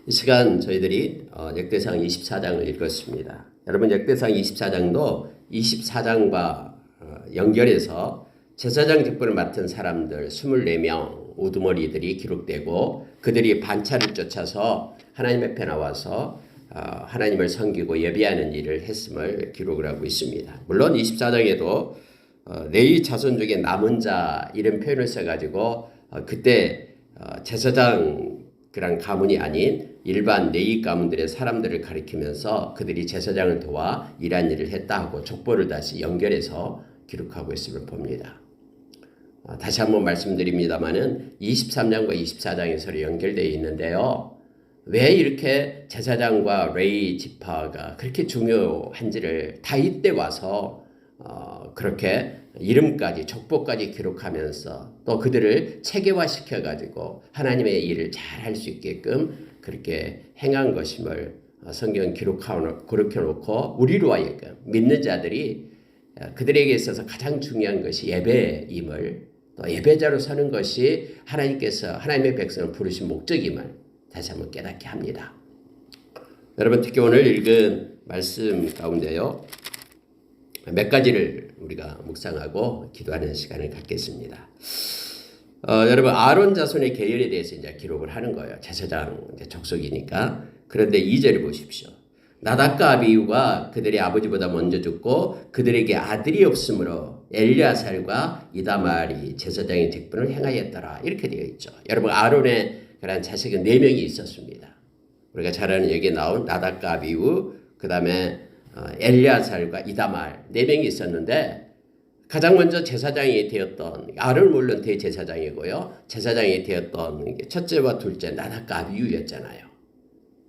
이 시간 저희들이 역대상 24장을 읽었습니다. 여러분 역대상 24장도 24장과 연결해서 제사장 직분을 맡은 사람들 24명 우두머리들이 기록되고 그들이 반차를 쫓아서 하나님 앞에 나와서 하나님을 섬기고 예배하는 일을 했음을 기록을 하고 있습니다. 물론 24장에도 레위 자손 중에 남은 자 이런 표현을 써가지고 그때 제사장 그런 가문이 아닌 일반 레위 가문들의 사람들을 가리키면서 그들이 제사장을 도와 이러한 일을 했다 하고 족보를 다시 연결해서 기록하고 있음을 봅니다. 다시 한번 말씀드립니다마는 23장과 24장이 서로 연결되어 있는데요. 왜 이렇게 제사장과 레위 지파가 그렇게 중요한지를 다윗 때 와서 그렇게 이름까지 족보까지 기록하면서 또 그들을 체계화시켜 가지고 하나님의 일을 잘 할 수 있게끔 그렇게 행한 것임을 성경 기록해 놓고 우리로 하여금 믿는 자들이 그들에게 있어서 가장 중요한 것이 예배임을 또 예배자로 서는 것이 하나님께서 하나님의 백성을 부르신 목적임을 다시 한번 깨닫게 합니다. 여러분 특히 오늘 읽은 말씀 가운데요. 몇 가지를 우리가 묵상하고 기도하는 시간을 갖겠습니다. 여러분 아론 자손의 계열에 대해서 이제 기록을 하는 거예요. 제사장 족속이니까. 그런데 2절을 보십시오. 나답과 아비후가 그들의 아버지보다 먼저 죽고 그들에게 아들이 없으므로 엘리아살과 이다말이 제사장의 직분을 행하였더라. 이렇게 되어 있죠. 여러분 아론의 그런 자식은 4명이 있었습니다. 우리가 잘 아는 여기에 나온 나답과 아비후 그 다음에 엘리아살과 이다말 4명이 있었는데 가장 먼저 제사장이 되었던 아론 물론 대제사장이고요. 제사장이 되었던 첫째와 둘째 나답과 아비후였잖아요.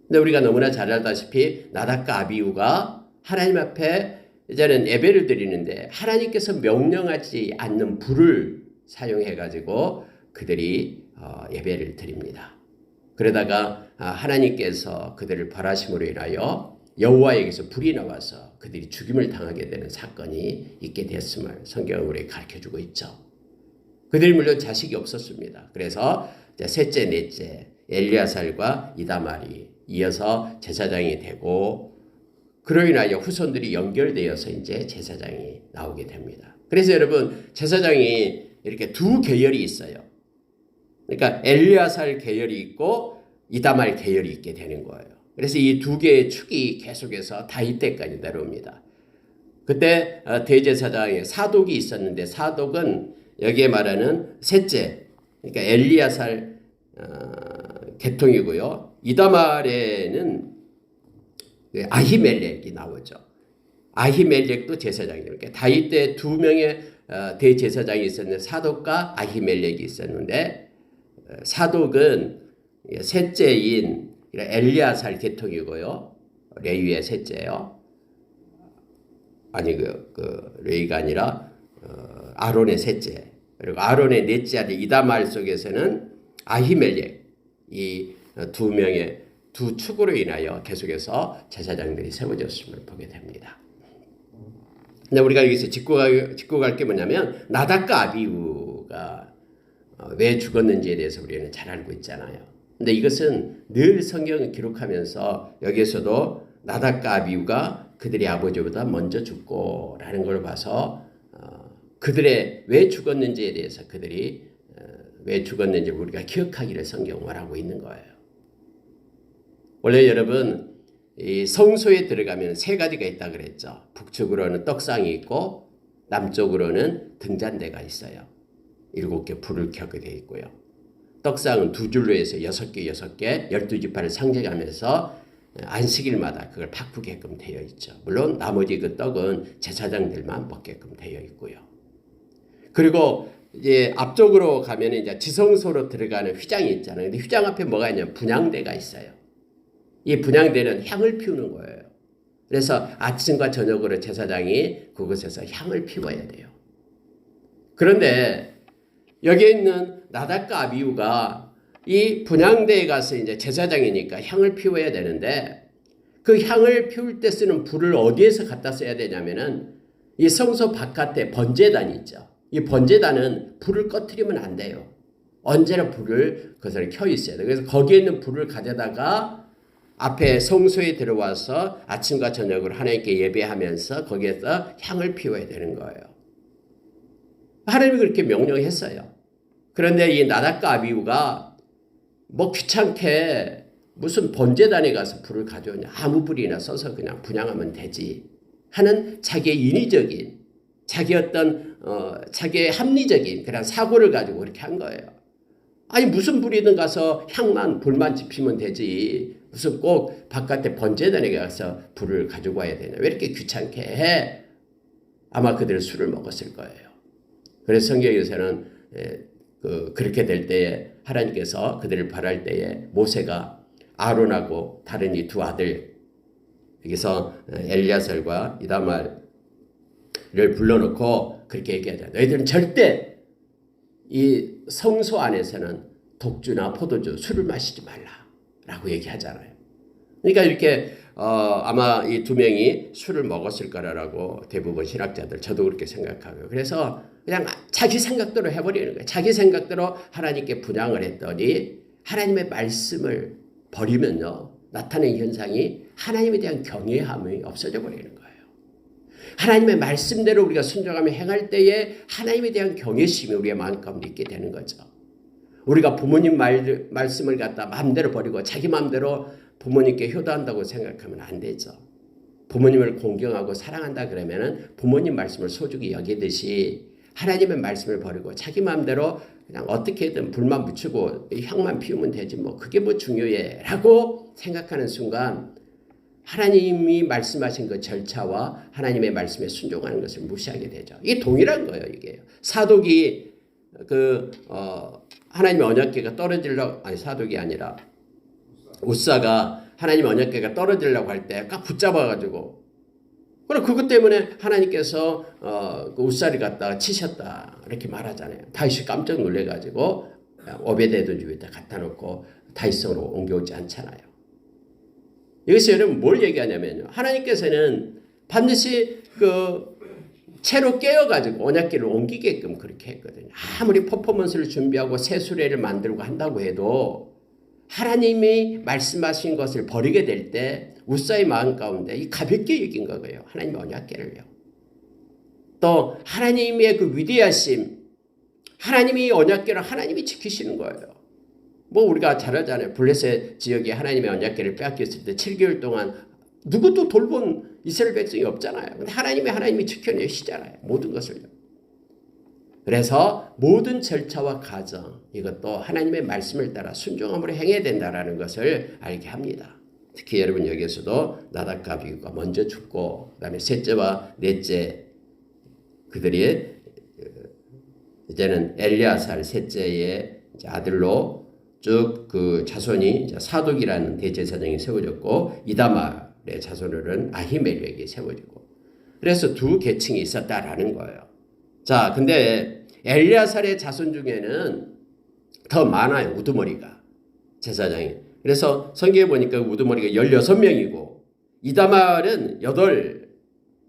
근데 우리가 너무나 잘 알다시피 나답과 아비후가 하나님 앞에 이제는 예배를 드리는데 하나님께서 명령하지 않는 불을 사용해가지고 그들이 예배를 드립니다. 그러다가 하나님께서 그들을 벌하심으로 인하여 여호와에게서 불이 나와서 그들이 죽임을 당하게 되는 사건이 있게 됐음을 성경은 우리에게 가르쳐주고 있죠. 그들이 물론 자식이 없었습니다. 그래서 셋째, 넷째 엘리아살과 이다말이 이어서 제사장이 되고 그로 인하여 후손들이 연결되어서 이제 제사장이 나오게 됩니다. 그래서 여러분 제사장이 이렇게 두 계열이 있어요. 그러니까 엘리아살 계열이 있고 이다말 계열이 있게 되는 거예요. 그래서 이 두 개의 축이 계속해서 다윗 때까지 내려옵니다. 그때 대제사장에 사독이 있었는데 사독은 여기에 말하는 셋째, 그러니까 엘리아살 계통이고요. 이다말에는 아히멜렉이 나오죠. 아히멜렉도 제사장이에요. 그러니까 다윗 때 2명의 대제사장이 있었는데 사독과 아히멜렉이 있었는데 사독은 셋째인 엘리아살 계통이고요. 레위의 셋째요. 아니 레위가 아니라 아론의 셋째. 그리고 아론의 넷째 아들 이다말 속에서는 아히멜렉 이 2명의 두 축으로 인하여 계속해서 제사장들이 세워졌음을 보게 됩니다. 근데 우리가 여기서 짚고 갈 게 뭐냐면 나답과 아비후가 왜 죽었는지에 대해서 우리는 잘 알고 있잖아요. 근데 이것은 늘 성경을 기록하면서 여기에서도 나답과 아비후가 그들의 아버지보다 먼저 죽고 라는 걸 봐서 그들의 왜 죽었는지에 대해서 그들이 왜 죽었는지 우리가 기억하기를 성경은 원하고 있는 거예요. 원래 여러분 이 성소에 들어가면 3가지가 있다 그랬죠. 북쪽으로는 떡상이 있고 남쪽으로는 등잔대가 있어요. 7개 불을 켜게 되어 있고요. 떡상은 2줄로 해서 6개 12지파를 상징하면서 안식일마다 그걸 바꾸게끔 되어 있죠. 물론 나머지 그 떡은 제사장들만 먹게끔 되어 있고요. 그리고 이제 앞쪽으로 가면 이제 지성소로 들어가는 휘장이 있잖아요. 근데 휘장 앞에 뭐가 있냐면 분향대가 있어요. 이 분향대는 향을 피우는 거예요. 그래서 아침과 저녁으로 제사장이 그곳에서 향을 피워야 돼요. 그런데 여기에 있는 나답과 아비후가 이 분향대에 가서 이제 제사장이니까 향을 피워야 되는데 그 향을 피울 때 쓰는 불을 어디에서 갖다 써야 되냐면은 이 성소 바깥에 번제단이 있죠. 이 번제단은 불을 꺼트리면 안 돼요. 언제나 불을 그것을 켜 있어야 돼요. 그래서 거기에 있는 불을 가져다가 앞에 성소에 들어와서 아침과 저녁을 하나님께 예배하면서 거기에서 향을 피워야 되는 거예요. 하나님이 그렇게 명령했어요. 그런데 이 나답과 아비후가 뭐 귀찮게 무슨 번제단에 가서 불을 가져오냐, 아무 불이나 써서 그냥 분향하면 되지 하는 자기의 인위적인, 자기 어떤 자기의 합리적인 그런 사고를 가지고 그렇게 한 거예요. 아니 무슨 불이든 가서 향만 불만 지피면 되지 무슨 꼭 바깥에 번제단에 가서 불을 가지고 와야 되냐, 왜 이렇게 귀찮게 해? 아마 그들은 술을 먹었을 거예요. 그래서 성경에서는 그렇게 될 때에 하나님께서 그들을 벌할 때에 모세가 아론하고 다른 이 두 아들, 여기서 엘리야살과 이다말을 불러놓고 그렇게 얘기하자. 너희들은 절대 이 성소 안에서는 독주나 포도주, 술을 마시지 말라라고 얘기하잖아요. 그러니까 이렇게 아마 이 두 명이 술을 먹었을 거라고 대부분 신학자들, 저도 그렇게 생각하고요. 그래서 그냥 자기 생각대로 해버리는 거예요. 자기 생각대로 하나님께 분향을 했더니 하나님의 말씀을 버리면요, 나타나는 현상이 하나님에 대한 경외함이 없어져 버리는 거예요. 하나님의 말씀대로 우리가 순종하며 행할 때에 하나님에 대한 경외심이 우리의 마음 가운데 있게 되는 거죠. 우리가 부모님 말씀을 갖다 마음대로 버리고 자기 마음대로 부모님께 효도한다고 생각하면 안 되죠. 부모님을 공경하고 사랑한다 그러면은 부모님 말씀을 소중히 여기듯이 하나님의 말씀을 버리고 자기 마음대로 그냥 어떻게든 불만 붙이고 향만 피우면 되지 뭐 그게 뭐 중요해 라고 생각하는 순간 하나님이 말씀하신 그 절차와 하나님의 말씀에 순종하는 것을 무시하게 되죠. 이게 동일한 거예요. 이게 사독이 하나님의 언약궤가 떨어지려고, 아니 사독이 아니라 우사가 하나님의 언약궤가 떨어지려고 할 때 꽉 붙잡아가지고, 그럼 그것 때문에 하나님께서 그 우사를 갖다가 치셨다 이렇게 말하잖아요. 다윗이 깜짝 놀래가지고 오베데돔 집에다 갖다 놓고 다윗성으로 옮겨오지 않잖아요. 여기서 여러분 뭘 얘기하냐면요, 하나님께서는 반드시 그 채로 깨어가지고 언약궤를 옮기게끔 그렇게 했거든요. 아무리 퍼포먼스를 준비하고 새 수레를 만들고 한다고 해도 하나님이 말씀하신 것을 버리게 될 때 우사의 마음 가운데 이 가볍게 여긴 거예요. 하나님의 언약궤를요. 또 하나님의 그 위대하심, 하나님이 언약궤를 하나님이 지키시는 거예요. 뭐 우리가 잘 알잖아요. 블레셋 지역에 하나님의 언약궤를 빼앗겼을 때 7개월 동안 누구도 돌본 이스라엘 백성이 없잖아요. 근데 하나님이 지켜내시잖아요. 모든 것을요. 그래서 모든 절차와 과정, 이것도 하나님의 말씀을 따라 순종함으로 행해야 된다는 것을 알게 합니다. 특히 여러분 여기에서도 나답과 아비후가 먼저 죽고 그다음에 셋째와 넷째 그들이 이제는 엘리야살 셋째의 아들로 쭉 그 자손이 사독이라는 대제사장이 세워졌고 이다말의 자손으로는 아히멜렉이 세워지고, 그래서 두 계층이 있었다라는 거예요. 자, 근데 엘리야살의 자손 중에는 더 많아요. 우두머리가 제사장이. 그래서 성경에 보니까 우두머리가 16명이고 이다말은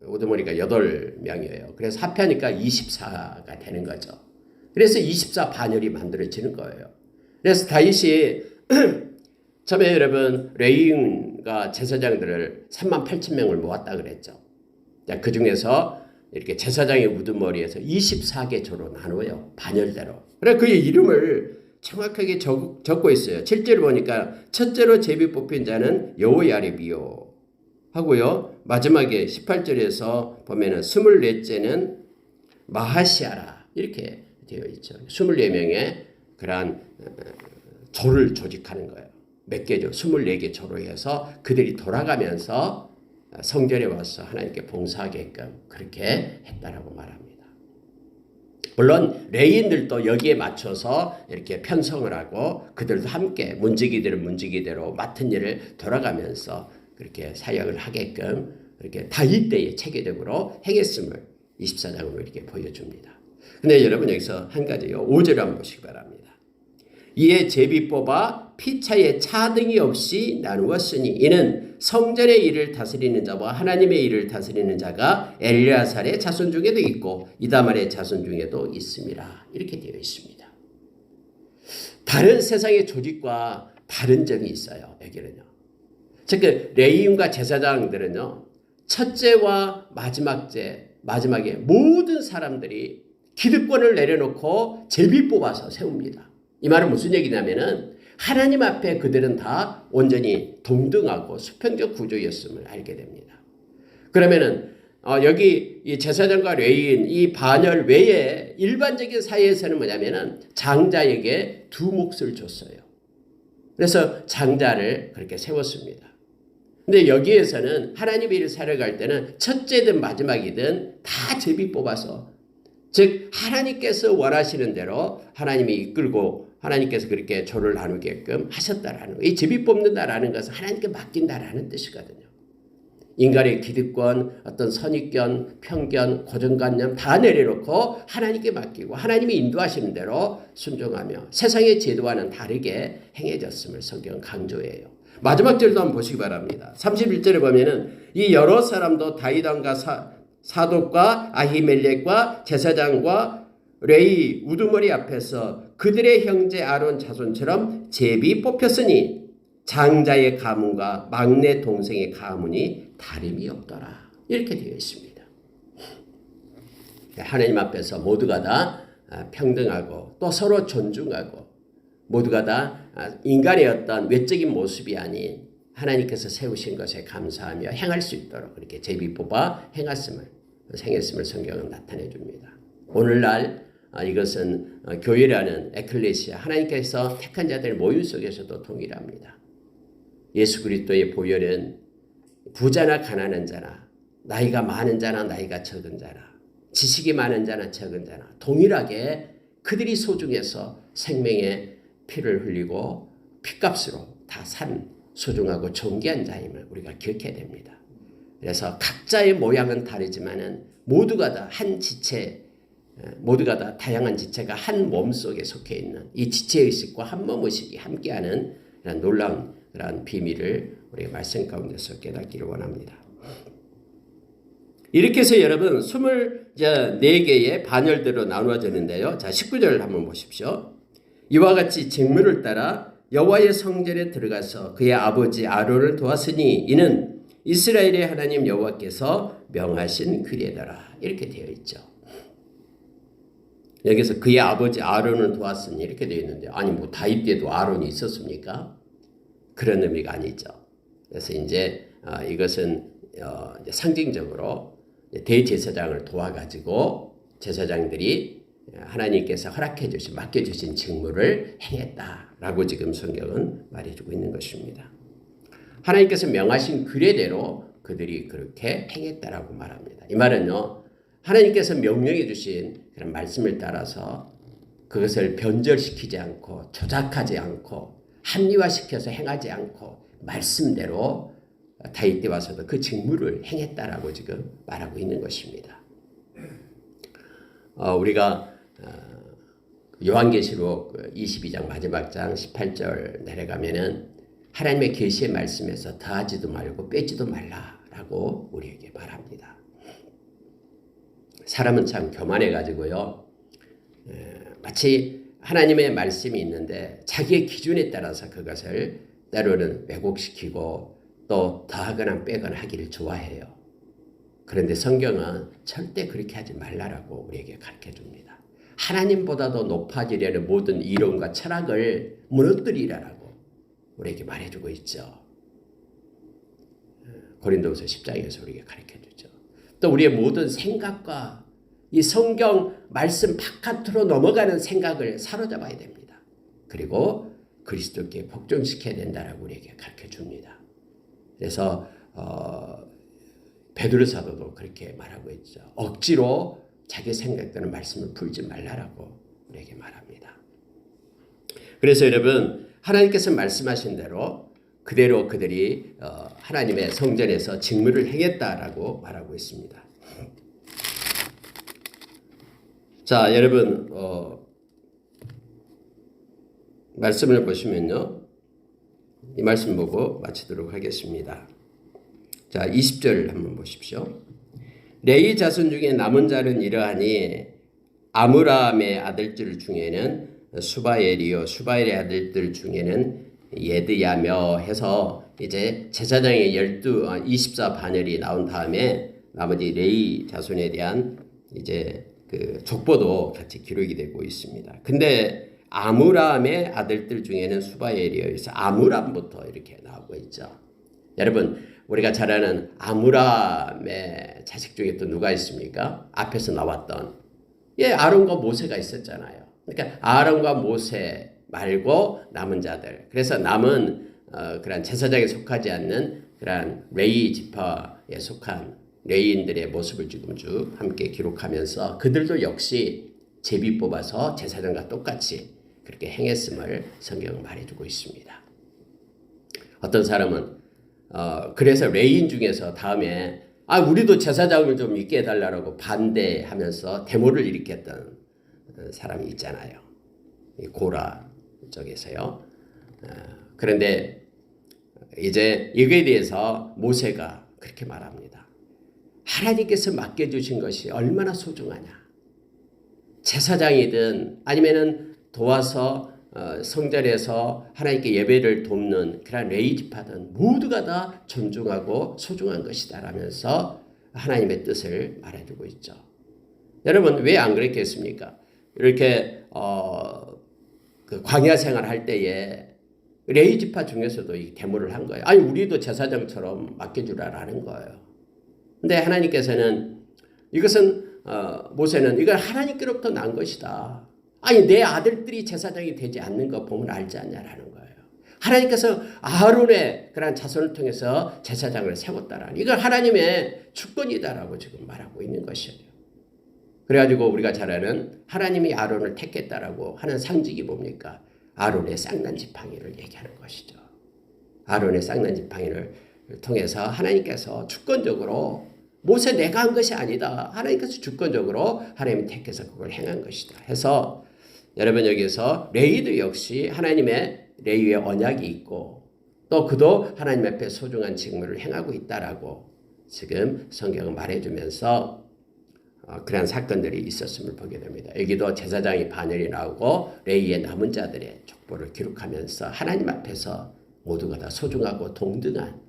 우두머리가 8명이에요. 그래서 합하니까 24가 되는 거죠. 그래서 24 반열이 만들어지는 거예요. 그래서 다윗이 처음에 여러분 레위인과 제사장들을 38,000명을 모았다 그랬죠. 그 중에서 이렇게 제사장의 우두머리에서 24개 조로 나눠요. 반열대로. 그래서 그의 이름을 정확하게 적고 있어요. 7절을 보니까 첫째로 제비 뽑힌 자는 여호야립이요 하고요. 마지막에 18절에서 보면은 24째는 마하시아라 이렇게 되어 있죠. 24명의 그러한 조를 조직하는 거예요. 몇 개죠? 24개 조로 해서 그들이 돌아가면서 성전에 와서 하나님께 봉사하게끔 그렇게 했다라고 말합니다. 물론 레위인들도 여기에 맞춰서 이렇게 편성을 하고 그들도 함께 문지기들은 문지기대로 맡은 일을 돌아가면서 그렇게 사역을 하게끔 그렇게 다윗 때에 체계적으로 행했음을 24장으로 이렇게 보여줍니다. 근데 여러분 여기서 한 가지요. 5절을 한번 보시기 바랍니다. 이에 제비 뽑아 피차에 차등이 없이 나누었으니 이는 성전의 일을 다스리는 자와 하나님의 일을 다스리는 자가 엘리야살의 자손 중에도 있고 이다말의 자손 중에도 있습니다. 이렇게 되어 있습니다. 다른 세상의 조직과 다른 점이 있어요. 여기는요. 즉 레위인과 제사장들은요, 첫째와 마지막에 모든 사람들이 기득권을 내려놓고 제비 뽑아서 세웁니다. 이 말은 무슨 얘기냐면은 하나님 앞에 그들은 다 온전히 동등하고 수평적 구조였음을 알게 됩니다. 그러면은 여기 이 제사장과 레위인 이 반열 외에 일반적인 사회에서는 뭐냐면은 장자에게 두 몫을 줬어요. 그래서 장자를 그렇게 세웠습니다. 근데 여기에서는 하나님의 일을 살아갈 때는 첫째든 마지막이든 다 제비 뽑아서, 즉 하나님께서 원하시는 대로 하나님이 이끌고 하나님께서 그렇게 조를 나누게끔 하셨다라는 거예요. 이 제비 뽑는다라는 것은 하나님께 맡긴다라는 뜻이거든요. 인간의 기득권, 어떤 선입견, 편견, 고정관념 다 내려놓고 하나님께 맡기고 하나님이 인도하시는 대로 순종하며 세상의 제도와는 다르게 행해졌음을 성경은 강조해요. 마지막 절도 한번 보시기 바랍니다. 31절에 보면은 이 여러 사람도 다윗왕과 사독과 아히멜렉과 제사장과 레위 우두머리 앞에서 그들의 형제 아론 자손처럼 제비 뽑혔으니 장자의 가문과 막내 동생의 가문이 다름이 없더라. 이렇게 되어 있습니다. 하나님 앞에서 모두가 다 평등하고 또 서로 존중하고 모두가 다 인간의 어떤 외적인 모습이 아닌 하나님께서 세우신 것에 감사하며 행할 수 있도록 그렇게 제비 뽑아 행했음을 성경은 나타내 줍니다. 오늘날 이것은 교회라는 에클레시아, 하나님께서 택한 자들 모임 속에서도 동일합니다. 예수 그리스도의 보혈은 부자나 가난한 자나 나이가 많은 자나 나이가 적은 자나 지식이 많은 자나 적은 자나 동일하게 그들이 소중해서 생명의 피를 흘리고 피값으로 다 산 소중하고 존귀한 자임을 우리가 기억해야 됩니다. 그래서 각자의 모양은 다르지만은 모두가 다 한 지체, 모두가 다 다양한 지체가 한 몸 속에 속해 있는 이 지체의식과 한 몸의식이 함께하는 이런 놀라운 그런 비밀을 우리가 말씀 가운데서 깨닫기를 원합니다. 이렇게 해서 여러분 24개의 반열대로 나누어졌는데요. 자, 19절을 한번 보십시오. 이와 같이 직무를 따라 여호와의 성전에 들어가서 그의 아버지 아론을 도왔으니 이는 이스라엘의 하나님 여호와께서 명하신 규례더라. 이렇게 되어 있죠. 여기서 그의 아버지 아론을 도왔으니 이렇게 되어 있는데, 아니 뭐 다윗 때도 아론이 있었습니까? 그런 의미가 아니죠. 그래서 이제 이것은 상징적으로 대제사장을 도와가지고 제사장들이 하나님께서 허락해 주신 맡겨 주신 직무를 행했다라고 지금 성경은 말해주고 있는 것입니다. 하나님께서 명하신 규례대로 그들이 그렇게 행했다라고 말합니다. 이 말은요, 하나님께서 명령해 주신 그런 말씀을 따라서 그것을 변절시키지 않고 조작하지 않고 합리화시켜서 행하지 않고 말씀대로 다윗 때 와서도 그 직무를 행했다라고 지금 말하고 있는 것입니다. 우리가 요한계시록 22장 마지막 장 18절 내려가면은 하나님의 계시의 말씀에서 더하지도 말고 빼지도 말라라고 우리에게 말합니다. 사람은 참 교만해가지고요, 마치 하나님의 말씀이 있는데 자기의 기준에 따라서 그것을 때로는 왜곡시키고 또 더하거나 빼거나 하기를 좋아해요. 그런데 성경은 절대 그렇게 하지 말라라고 우리에게 가르쳐 줍니다. 하나님보다도 높아지려는 모든 이론과 철학을 무너뜨리라라고 우리에게 말해주고 있죠. 고린도후서 10장에서 우리에게 가르쳐 주죠. 또 우리의 모든 생각과 이 성경 말씀 바깥으로 넘어가는 생각을 사로잡아야 됩니다. 그리고 그리스도께 복종시켜야 된다라고 우리에게 가르쳐 줍니다. 그래서 베드로 사도도 그렇게 말하고 있죠. 억지로 자기 생각되는 말씀을 풀지 말라라고 우리에게 말합니다. 그래서 여러분, 하나님께서 말씀하신 대로 그대로 그들이 하나님의 성전에서 직무를 행했다라고 말하고 있습니다. 자, 여러분, 말씀을 보시면요, 이 말씀 보고 마치도록 하겠습니다. 자, 20절 한번 보십시오. 레위 자손 중에 남은 자는 이러하니 아므람의 아들들 중에는 수바엘이요 수바엘의 아들들 중에는 예드야며 해서 이제 제사장의 24반열이 나온 다음에 나머지 레위 자손에 대한 이제 그 족보도 같이 기록이 되고 있습니다. 근데 아므람의 아들들 중에는 수바엘이요. 그래서 아므람부터 이렇게 나오고 있죠. 여러분, 우리가 잘 아는 아므람의 자식 중에 또 누가 있습니까? 앞에서 나왔던 아론과 모세가 있었잖아요. 그러니까 아론과 모세 말고 남은 자들. 그래서 남은 그런 제사장에 속하지 않는 그런 레위 지파에 속한 레위인들의 모습을 지금 쭉 함께 기록하면서 그들도 역시 제비 뽑아서 제사장과 똑같이 그렇게 행했음을 성경은 말해주고 있습니다. 어떤 사람은 그래서 레위인 중에서 다음에 우리도 제사장을 좀 있게 해달라고 반대하면서 데모를 일으켰던 사람이 있잖아요. 고라 쪽에서요. 그런데 이제 이거에 대해서 모세가 그렇게 말합니다. 하나님께서 맡겨주신 것이 얼마나 소중하냐. 제사장이든 아니면은 도와서 성전에서 하나님께 예배를 돕는 그런 레위 지파든 모두가 다 존중하고 소중한 것이다 라면서 하나님의 뜻을 말해주고 있죠. 여러분 왜 안 그랬겠습니까? 이렇게 그 광야 생활 할 때에 레위 지파 중에서도 이 데모를 한 거예요. 아니 우리도 제사장처럼 맡겨주라라는 거예요. 근데 하나님께서는 이것은 모세는 이건 하나님께로부터 난 것이다. 아니 내 아들들이 제사장이 되지 않는 거 보면 알지 않냐라는 거예요. 하나님께서 아론의 그런 자손을 통해서 제사장을 세웠다라는 이건 하나님의 주권이다라고 지금 말하고 있는 것이에요. 그래가지고 우리가 잘 아는 하나님이 아론을 택했다라고 하는 상징이 뭡니까? 아론의 쌍난 지팡이를 얘기하는 것이죠. 아론의 쌍난 지팡이를 통해서 하나님께서 주권적으로 모세 내가 한 것이 아니다. 하나님께서 주권적으로 하나님이 택해서 그걸 행한 것이다. 해서 여러분 여기서 레위도 역시 하나님의 레위의 언약이 있고 또 그도 하나님 앞에 소중한 직무를 행하고 있다라고 지금 성경은 말해주면서 그런 사건들이 있었음을 보게 됩니다. 여기도 제사장이 반열이 나오고 레위의 남은 자들의 족보를 기록하면서 하나님 앞에서 모두가 다 소중하고 동등한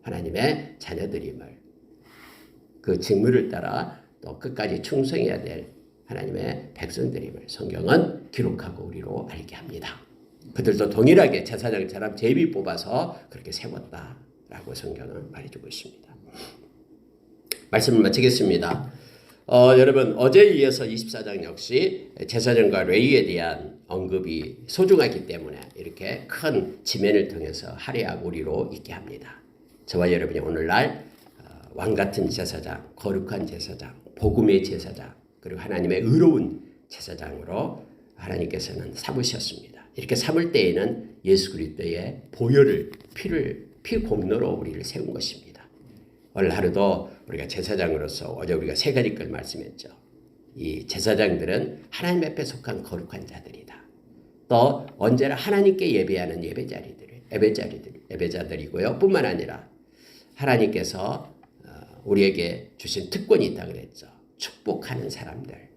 하나님의 자녀들임을 그 직무를 따라 또 끝까지 충성해야 될 하나님의 백성들임을 성경은 기록하고 우리로 알게 합니다. 그들도 동일하게 제사장처럼 제비 뽑아서 그렇게 세웠다라고 성경은 말해주고 있습니다. 말씀을 마치겠습니다. 여러분 어제에 이어서 24장 역시 제사장과 레위에 대한 언급이 소중하기 때문에 이렇게 큰 지면을 통해서 할애하고 우리로 있게 합니다. 저와 여러분이 오늘날 왕같은 제사장, 거룩한 제사장, 복음의 제사장, 그리고 하나님의 의로운 제사장으로 하나님께서는 삼으셨습니다. 이렇게 삼을 때에는 예수 그리스도의 보혈을 피 공로로 우리를 세운 것입니다. 오늘 하루도 우리가 제사장으로서 어제 우리가 세 가지 걸 말씀했죠. 이 제사장들은 하나님 앞에 속한 거룩한 자들이다. 또 언제나 하나님께 예배하는 예배자들이고요. 뿐만 아니라 하나님께서 우리에게 주신 특권이 있다 그랬죠. 축복하는 사람들.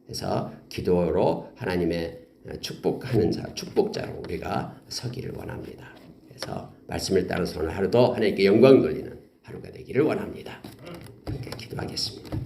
그래서 기도로 하나님의 축복하는 축복자로 우리가 서기를 원합니다. 그래서 말씀을 따라서 오늘 하루도 하나님께 영광 돌리는 하루가 되기를 원합니다. 함께 기도하겠습니다.